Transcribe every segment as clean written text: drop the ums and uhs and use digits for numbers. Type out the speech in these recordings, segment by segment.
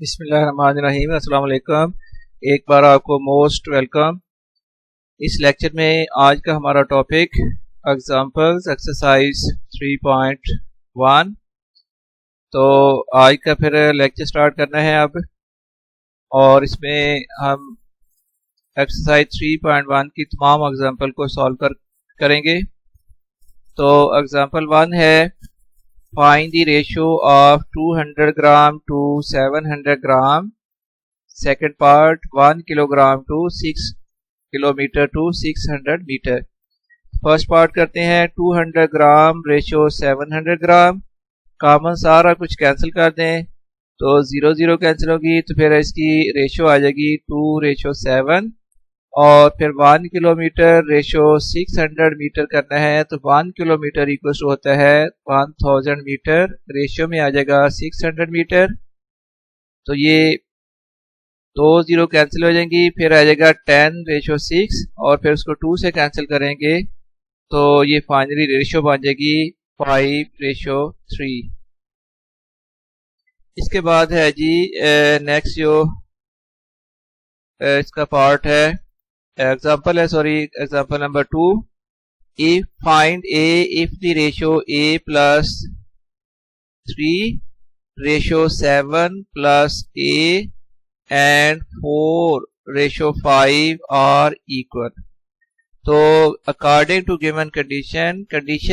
बिस्मिल्लाहिर्रहमानिर्रहीम। अस्सलाम वालेकुम। एक बार आपको मोस्ट वेलकम। इस लेक्चर में आज का हमारा टॉपिक एग्जांपल्स एक्सरसाइज 3.1। तो आज का फिर लेक्चर स्टार्ट करना है अब, और इसमें हम एक्सरसाइज 3.1 की तमाम एग्जांपल को सॉल्व करेंगे। तो एग्जांपल 1 है, find the ratio of 200 gram to 700 gram. Second part, 1 kilogram to 6 kilometer to 600 meter. First part करते हैं, 200 ग्राम रेशो 700 ग्राम। कॉमन सारा कुछ कैंसिल कर दें तो 0 0 कैंसिल होगी, तो फिर इसकी रेशो आ जाएगी 2:7। और फिर 1 किलोमीटर रेशो 600 मीटर करना है, तो 1 किलोमीटर इक्वल होता है 1000 मीटर। रेशियो में आ जाएगा 600 मीटर। तो ये 2 0 कैंसिल हो जाएंगी, फिर आ जाएगा 10:6, और फिर उसको 2 से कैंसिल करेंगे तो ये फाइनली रेशियो बन जाएगी 5:3। इसके बाद है जी नेक्स्ट जो इसका पार्ट है, एग्जाम्पल है, sorry, example number 2। if find a if the ratio a plus 3 ratio 7 plus a and 4 ratio 5 are equal। तो अकॉर्डिंग टू गिवन कंडीशन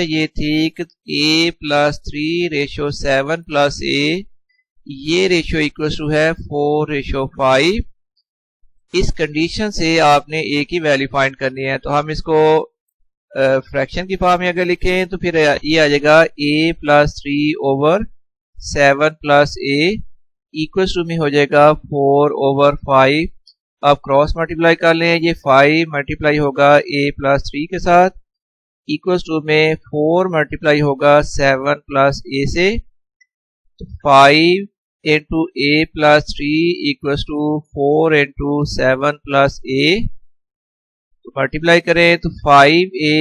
ये थी कि a plus 3 ratio 7 plus a, ये रेशियो इक्वल टू है 4:5। इस condition से आपने ए की वैल्यू फाइंड करनी है। तो हम इसको फ्रैक्शन की फॉर्म में अगर लिखें तो फिर ये आ जाएगा a plus 3/7 plus a equal to में हो जाएगा 4/5। अब क्रॉस मल्टीप्लाई कर लें, ये 5 मल्टीप्लाई होगा a plus 3 के साथ, इक्वल टू में 4 मल्टीप्लाई होगा 7 plus a से। 5 into a plus 3 equals to 4 into 7 plus a। तो मल्टीप्लाई करें तो 5a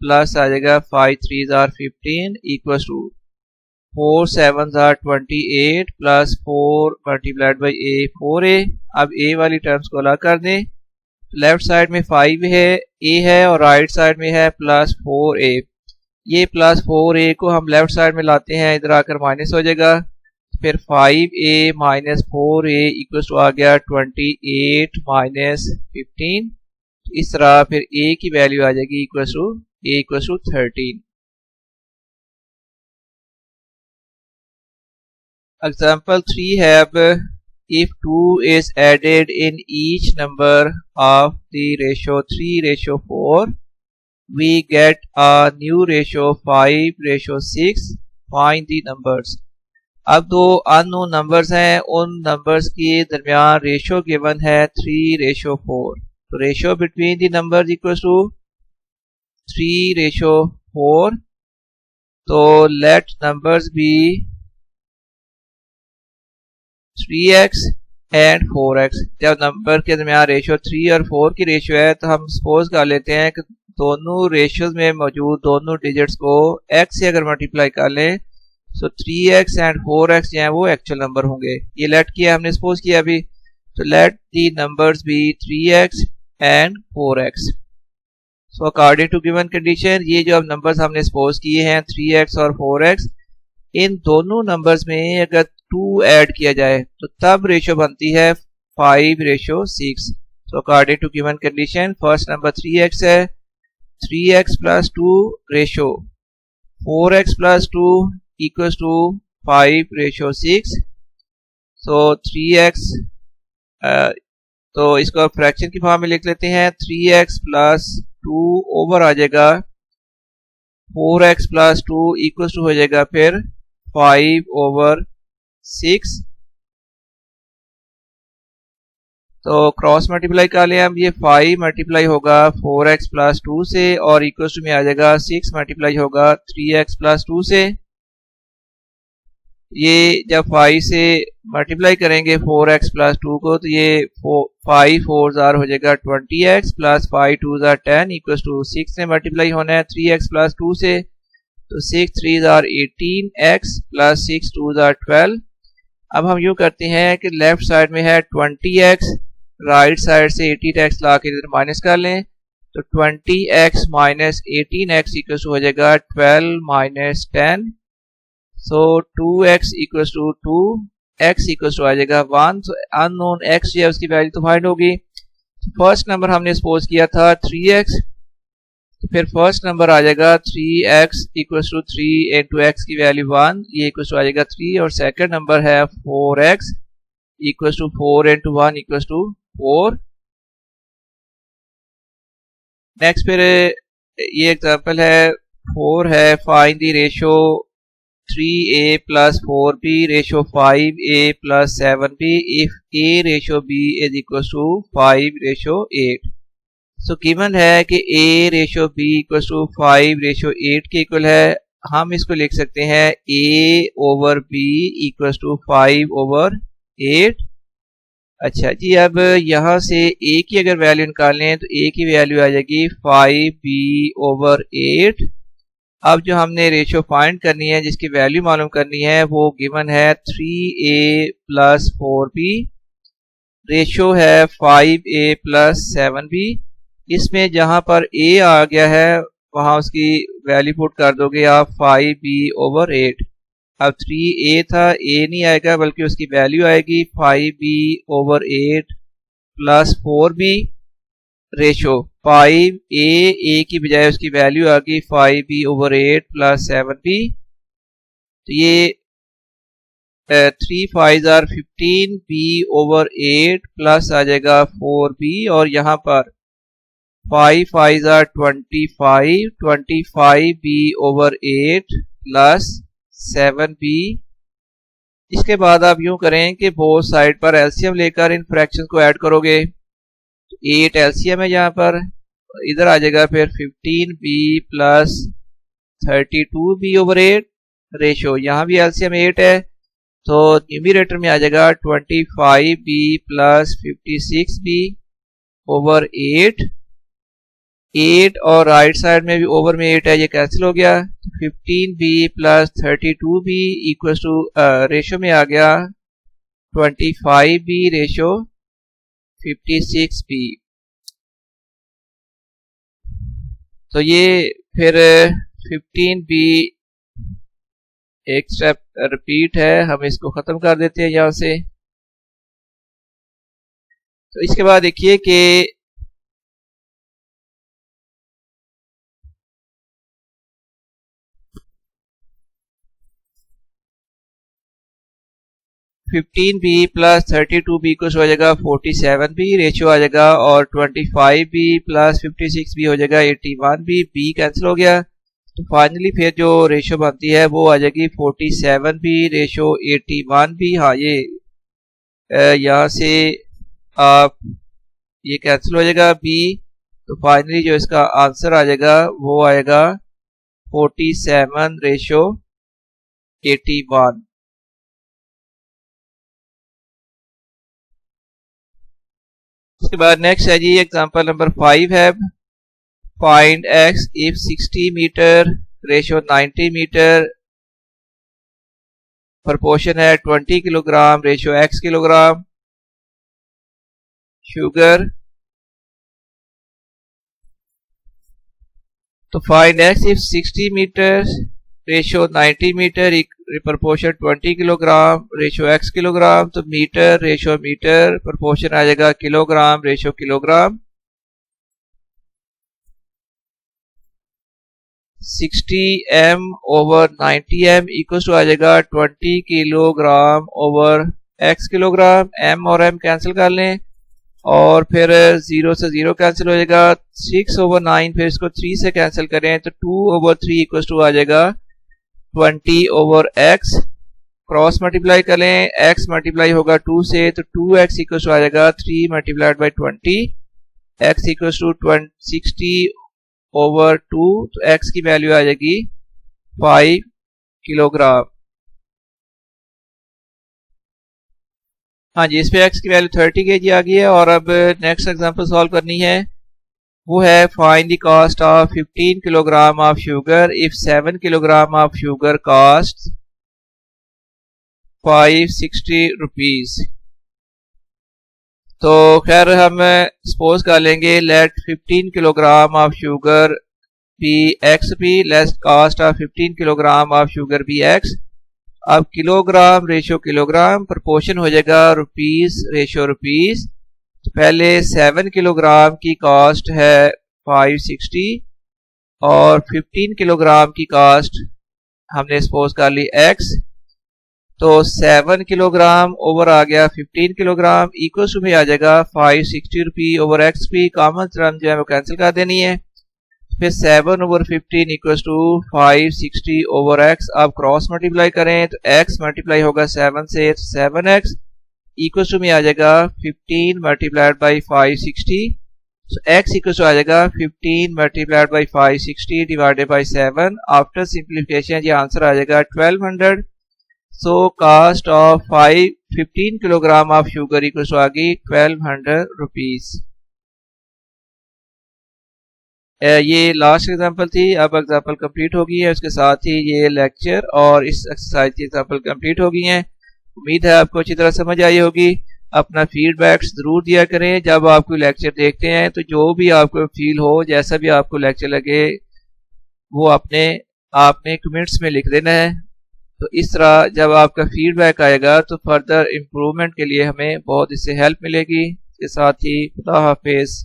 प्लस आ जाएगा 5 3s are 15 equals to 4 7s are 28 plus 4 multiplied by a 4a। अब a वाली टर्म्स को अलग कर दें, लेफ्ट साइड में 5 है a है और राइट साइड में है प्लस 4a। ये प्लस 4a को हम लेफ्ट साइड में लाते हैं, इधर आकर माइनस हो जाएगा। फिर 5a minus 4a equal to आ गया 28 माइनस 15। इस तरह फिर a की वैल्यू आ जाएगी इक्वल टू 13। एग्जाम्पल 3 है, अब if 2 is added in each number of the ratio 3:4, we get a new ratio 5:6। find the numbers। अब दो अननोन नंबर्स हैं, उन नंबर्स के दरमियान रेशियो गिवन है 3:4। तो ratio between the numbers equal to 3:4। तो late numbers be 3x and 4x। जब नंबर के दरमियान रेशियो 3 और 4 की रेशियो है, तो हम सपोज कर लेते हैं कि दोनों रेशियोज में मौजूद दोनों डिजिट्स को x से अगर मल्टीप्लाई कर लें, सो 3x एंड 4x जो है वो एक्चुअल नंबर होंगे। ये लेट किया हमने, सपोज किया अभी। तो let the numbers be 3x and 4x। So according to given condition, ये जो अब नंबर्स हमने सपोज किए हैं 3x और 4x, इन दोनों नंबर्स में अगर 2 ऐड किया जाए तो तब रेशियो बनती है 5:6। So according to given condition, first number 3x है, 3x plus 2 ratio 4x plus 2 equals to 5:6। so 3x, तो इसको फ्रैक्शन की फॉर्म में लिख लेते हैं। 3x प्लस 2 ओवर आ जाएगा 4x प्लस 2 इक्वल टू हो जाएगा फिर 5/6। तो क्रॉस मल्टीप्लाई कर लिया हम, ये 5 मल्टीप्लाई होगा 4x प्लस 2 से, और इक्वल टू में आ जाएगा 6 मल्टीप्लाई होगा 3x प्लस 2 से। ये जब 5 से मल्टीप्लाई करेंगे 4x प्लस 2 को, तो ये 5 4s हो जाएगा 20x plus 5 2s 10 equal to 6 से मल्टीप्लाई होना है 3x प्लस 2 से। तो 6 3s 18x प्लस 6 2s 12। अब हम यूँ करते हैं कि लेफ्ट साइड में है 20x, राइट साइड से 18x ला के इधर माइनस कर लें, तो 20x माइनस 18x इक्वल्स हो जाएगा 12 minus 10, so 2x equals to 2, x equals to आ जाएगा 1, तो अननोन x जो है उसकी वैल्यू तो फाइंड होगी। फर्स्ट नंबर हमने सपोज किया था 3x, तो फिर फर्स्ट नंबर आ जाएगा 3x equals to 3 into x की वैल्यू 1, ये इक्वल्स टू आ जाएगा 3, और सेकंड नंबर है 4x equals to 4 into 1 equals to 4। Next फिर ये एग्जांपल है 4 है, find the ratio 3a plus 4b ratio 5a plus 7b if a ratio b is equals to 5 ratio 8। So given है कि a ratio b equals to 5 ratio 8 के equal है। हम इसको लिख सकते हैं a over b equals to 5 over 8। अच्छा जी, अब यहाँ से a की अगर वैल्यू निकालें तो a की वैल्यू आ जाएगी 5b ओवर 8। अब जो हमने रेशो फाइंड करनी है, जिसकी वैल्यू मालूम करनी है, वो गिवन है 3a प्लस 4b, रेशो है 5a प्लस 7b। इसमें जहां पर a आ गया है वहां उसकी वैल्यू पुट कर दोगे आप 5b ओवर 8। अब 3a था, a नहीं आएगा बल्कि उसकी वैल्यू आएगी 5b over 8 plus 4b ratio 5a, a की बजाय उसकी वैल्यू आ गई 5b ओवर 8 प्लस 7b। तो ये 3 5 आर 15b ओवर 8 प्लस आ जाएगा 4b, और यहाँ पर 5 5 are 25, 25b over 8 plus 7b। इसके बाद आप यूं करें कि बोथ साइड पर एलसीएम लेकर इन फ्रैक्शन को ऐड करोगे, 8 एलसीएम है यहाँ पर, इधर आ जाएगा फिर 15b plus 32b over 8 ratio, यहाँ भी एलसीएम 8 है, तो न्यूमरेटर में आ जाएगा 25b प्लस 56b ओवर 8। 8 और राइट साइड में भी ओवर में 8 है, ये कैंसिल हो गया। 15b plus 32b equals to ratio में आ गया 25b रेशो 56b। तो ये फिर 15b एक स्टेप रिपीट है, हम इसको खत्म कर देते हैं यहां से। तो इसके बाद देखिए कि 15b प्लस 32b को हो जाएगा 47b रेशियो आ जाएगा, और 25b प्लस 56b हो जाएगा 81b, b कैंसिल हो गया। तो फाइनली फिर जो रेशियो बनती है वो आ जाएगी 47b रेशियो 81b। हाँ, ये यहाँ से आप ये कैंसिल हो जाएगा b, तो फाइनली जो इसका आंसर आ जाएगा वो आएगा 47 रेशियो 81। उसके बाद नेक्स्ट है जी एग्जांपल नंबर 5 है, find x if 60 metre ratio 90 metre proportion है 20 kilogram ratio x kilogram sugar. तो find x if 60 metre ratio 90 metre proportion 20 kilogram ratio x kilogram. तो मीटर रेशियो मीटर प्रोपोर्शन आ जाएगा kilogram ratio kilogram. 60m over 90m equals to आ जाएगा 20 kilogram over x kilogram. m और m cancel कर लें, और फिर 0 से 0 कैंसिल हो जाएगा। 6 ओवर 9 फिर इसको 3 से कैंसिल करें तो 2 ओवर 3 इक्वल्स टू आ जाएगा 20 ओवर x। क्रॉस मल्टीप्लाई कर लें, x मल्टीप्लाई होगा 2 से, तो 2x इक्वल्स टू आ जाएगा 3 multiplied by 20, x equals to 60 over 2, तो x की वैल्यू आ जाएगी 5 किलोग्राम। हाँ जी, इस पे x की वैल्यू 30 kg आ गई है। और अब नेक्स्ट एग्जांपल सॉल्व करनी है, वो है find the cost of 15 kilogram of sugar if 7 kilogram of sugar cost 560 rupees. तो खैर हम सपोज कर लेंगे let 15 kilogram of sugar be x be less cost of 15 kilogram of sugar be x. अब किलोग्राम रेशो किलोग्राम, प्रोपोर्शन हो जाएगा rupees ratio rupees. तो पहले 7 किलोग्राम की कॉस्ट है 560 और 15 किलोग्राम की कॉस्ट हमने सपोज कर ली x। तो 7 किलोग्राम ओवर आ गया 15 किलोग्राम इक्वल टू में आ जाएगा 560 rupee over x p. Common term जो है वो कैंसिल कर देनी है। फिर 7 over 15 equal to 560 over x. आप क्रॉस मल्टीप्लाई करें तो x मल्टीप्लाई होगा 7 से, 7x इक्वल टू में आ जाएगा 15 मल्टीप्लाइड बाई 560। तो x इक्वल टू आ जाएगा 15 multiplied by 560 divided by 7। After simplification ये आंसर आ जाएगा 1200। So cost of 15 kilogram of sugar equal to आ गई 1200 रुपीज। ये लास्ट एग्जांपल थी। अब एग्जांपल कंप्लीट हो गई है, उसके साथ ही ये लेक्चर और इस एक्सरसाइज की एग्जांपल कंप्लीट हो गई हैं। उम्मीद है आपको अच्छी तरह समझ आई होगी। अपना फीडबैक जरूर दिया करें जब आप कोई लेक्चर देखते हैं। तो जो भी आपको फील हो, जैसा भी आपको लेक्चर लगे, वो आपने कमेंट्स में लिख देना है। तो इस तरह जब आपका फीडबैक आएगा तो फर्दर इम्प्रूवमेंट के लिए हमें बहुत इससे हेल्प मिलेगी। इसके साथ ही खुदा हाफिज।